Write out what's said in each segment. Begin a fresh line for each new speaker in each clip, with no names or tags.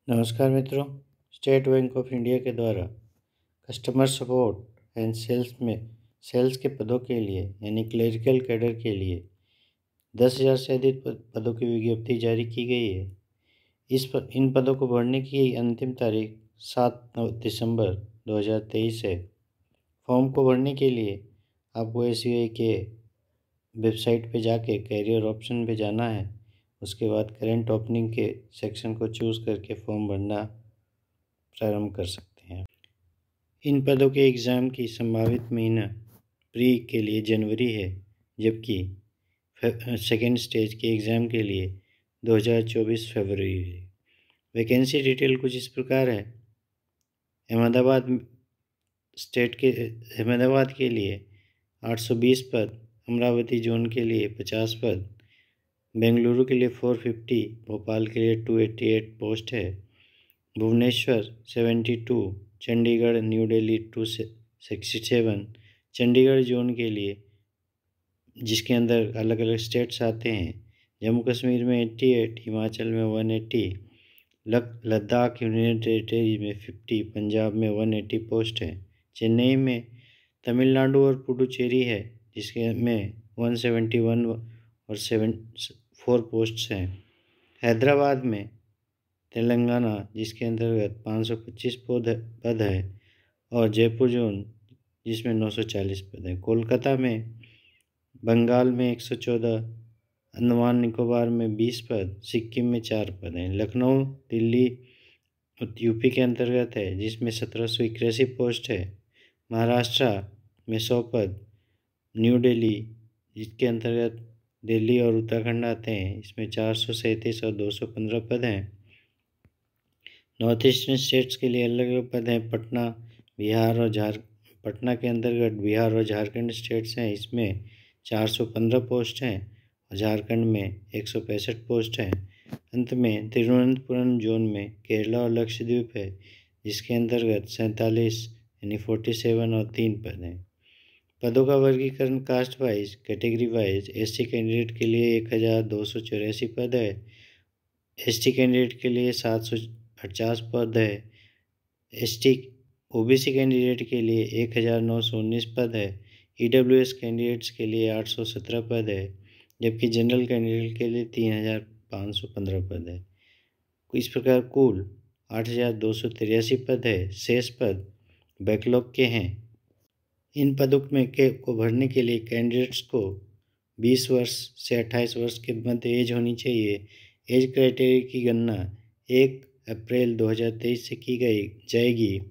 नमस्कार मित्रों। State bank of India के द्वारा कस्टमर सपोर्ट एंड सेल्स के पदों के लिए यानी क्लरिकल कैडर के लिए 10,000 से अधिक पदों की विज्ञप्ति जारी की गई है। इन पदों को भरने की अंतिम तारीख 7 दिसंबर 2023 है। फॉर्म को भरने के लिए आपको SBI के वेबसाइट पे जाके कैरियर ऑप्शन पे जाना है। उसके बाद करंट ओपनिंग के सेक्शन को चूज़ करके फॉर्म भरना प्रारंभ कर सकते हैं। इन पदों के एग्ज़ाम की संभावित महीना प्री के लिए जनवरी है, जबकि सेकेंड स्टेज के एग्ज़ाम के लिए 2024 फरवरी है। वैकेंसी डिटेल कुछ इस प्रकार है। अहमदाबाद के लिए 820 पद, अमरावती जोन के लिए 50 पद, बेंगलुरु के लिए 450, भोपाल के लिए 288 पोस्ट है, भुवनेश्वर 72, चंडीगढ़ न्यू दिल्ली 267, चंडीगढ़ जोन के लिए जिसके अंदर अलग अलग स्टेट्स आते हैं, जम्मू कश्मीर में 88, हिमाचल में 180, लद्दाख यूनियन टेरिटरी में 50, पंजाब में 180 पोस्ट है। चेन्नई में तमिलनाडु और पुडुचेरी है जिसके में 171 और 4 पोस्ट्स हैं। हैदराबाद में तेलंगाना जिसके अंतर्गत 525 पद है और जयपुर जोन जिसमें 940 पद हैं। कोलकाता में बंगाल में 114, अंडमान निकोबार में 20 पद, सिक्किम में 4 पद हैं। लखनऊ दिल्ली यूपी के अंतर्गत है जिसमें 1781 पोस्ट है। महाराष्ट्र में 100 पद, न्यू दिल्ली जिसके अंतर्गत दिल्ली और उत्तराखंड आते हैं, इसमें 437 और 215 पद हैं। नॉर्थ ईस्टर्न स्टेट्स के लिए अलग अलग पद हैं। पटना के अंतर्गत बिहार और झारखंड स्टेट्स हैं, इसमें 415 पोस्ट हैं और झारखंड में 165 पोस्ट हैं। अंत में तिरुवनंतपुरम जोन में केरला और लक्षद्वीप है जिसके अंतर्गत 47 यानी 47 और 3 पद हैं। पदों का वर्गीकरण caste wise, category wise. SC candidate के लिए 1284 पद है, ST कैंडिडेट के लिए 750 पद है, OBC कैंडिडेट के लिए 1919 पद है, EWS कैंडिडेट्स के लिए 817 पद है, जबकि जनरल कैंडिडेट के लिए 3515 पद है। इस प्रकार कुल 8283 पद है। शेष पद बैकलॉग के हैं। इन पदों को भरने के लिए कैंडिडेट्स को 20 वर्ष से 28 वर्ष के मध्य एज होनी चाहिए। एज क्राइटेरिया की गणना 1 अप्रैल 2023 से की जाएगी,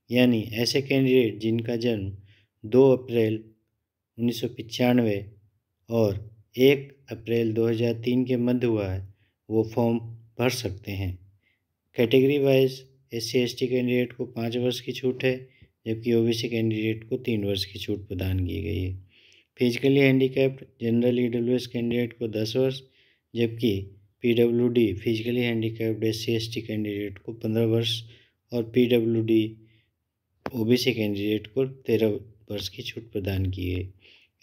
यानी ऐसे कैंडिडेट जिनका जन्म 2 अप्रैल 1995 और 1 अप्रैल 2003 के मध्य हुआ है वो फॉर्म भर सकते हैं। Category wise SC ST candidate को 5 वर्ष की छूट है, जबकि OBC कैंडिडेट को 3 वर्ष की छूट प्रदान की गई है। Physically handicapped general EWS candidate को 10 वर्ष, जबकि PWD physically handicapped SC ST candidate को 15 वर्ष और PWD OBC कैंडिडेट को 13 वर्ष की छूट प्रदान की है।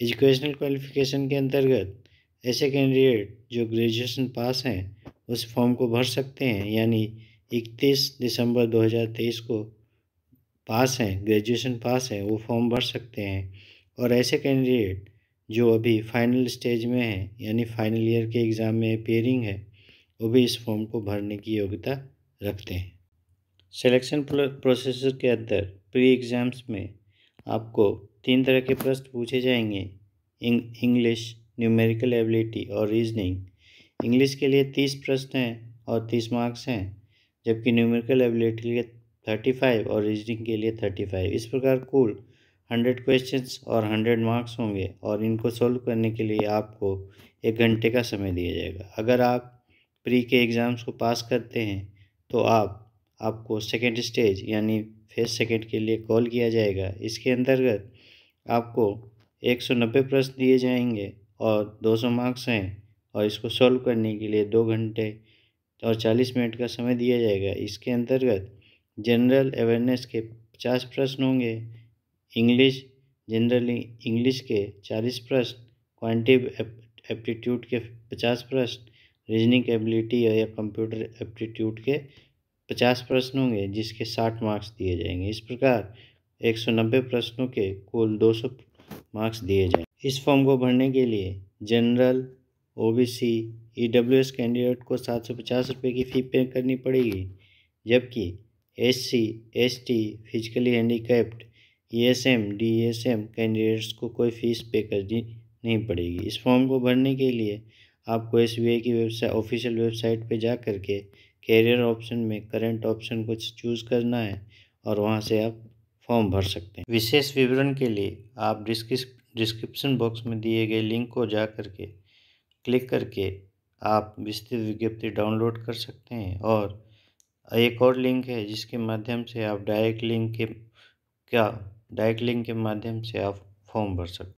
एजुकेशनल क्वालिफिकेशन के अंतर्गत ऐसे कैंडिडेट जो ग्रेजुएशन पास हैं उस फॉर्म को भर सकते हैं, यानी 31 दिसंबर 2023 को पास हैं, ग्रेजुएशन पास है, वो फॉर्म भर सकते हैं। और ऐसे कैंडिडेट जो अभी फाइनल स्टेज में हैं यानी फाइनल ईयर के एग्ज़ाम में अपेयरिंग है, वो भी इस फॉर्म को भरने की योग्यता रखते हैं। सिलेक्शन प्रोसेस के अंदर प्री एग्ज़ाम्स में आपको 3 तरह के प्रश्न पूछे जाएंगे: इंग्लिश, न्यूमेरिकल एबिलिटी और रीजनिंग। इंग्लिश के लिए 30 प्रश्न हैं और 30 मार्क्स हैं, जबकि न्यूमेरिकल एबिलिटी के लिए 35 और रीजनिंग के लिए 35। इस प्रकार कुल 100 क्वेश्चंस और 100 मार्क्स होंगे और इनको सोल्व करने के लिए आपको 1 घंटे का समय दिया जाएगा। अगर आप प्री के एग्ज़ाम्स को पास करते हैं तो आपको सेकेंड स्टेज यानी फेज सेकेंड के लिए कॉल किया जाएगा। इसके अंतर्गत आपको 190 प्रश्न दिए जाएंगे और 200 मार्क्स हैं और इसको सॉल्व करने के लिए 2 घंटे और 40 मिनट का समय दिया जाएगा। इसके अंतर्गत जनरल अवेयरनेस के 50 प्रश्न होंगे, जनरली इंग्लिश के 40 प्रश्न, क्वांटिटेटिव एप्टीट्यूड के 50 प्रश्न, रीजनिंग एबिलिटी या कंप्यूटर एप्टीट्यूड के 50 प्रश्न होंगे जिसके 60 मार्क्स दिए जाएंगे। इस प्रकार 190 प्रश्नों के कुल 200 मार्क्स दिए जाएंगे। इस फॉर्म को भरने के लिए जनरल, ओबीसी, ईडब्ल्यूएस कैंडिडेट को 750 रुपये की फ़ी पे करनी पड़ेगी, जबकि SC, ST, physically handicapped, ESM, DSM candidates को कोई फ़ीस पे करनी नहीं पड़ेगी। इस फॉर्म को भरने के लिए आपको एसबीआई की वेबसाइट ऑफिशियल वेबसाइट पे जा कर के कैरियर ऑप्शन में करंट ऑप्शन को चूज़ करना है और वहाँ से आप फॉर्म भर सकते हैं। विशेष विवरण के लिए आप डिस्क्रिप्शन बॉक्स में दिए गए लिंक को जा कर के क्लिक करके आप विस्तृत विज्ञप्ति डाउनलोड कर सकते हैं। और एक और लिंक है जिसके माध्यम से आप डायरेक्ट लिंक के माध्यम से आप फॉर्म भर सकते हैं।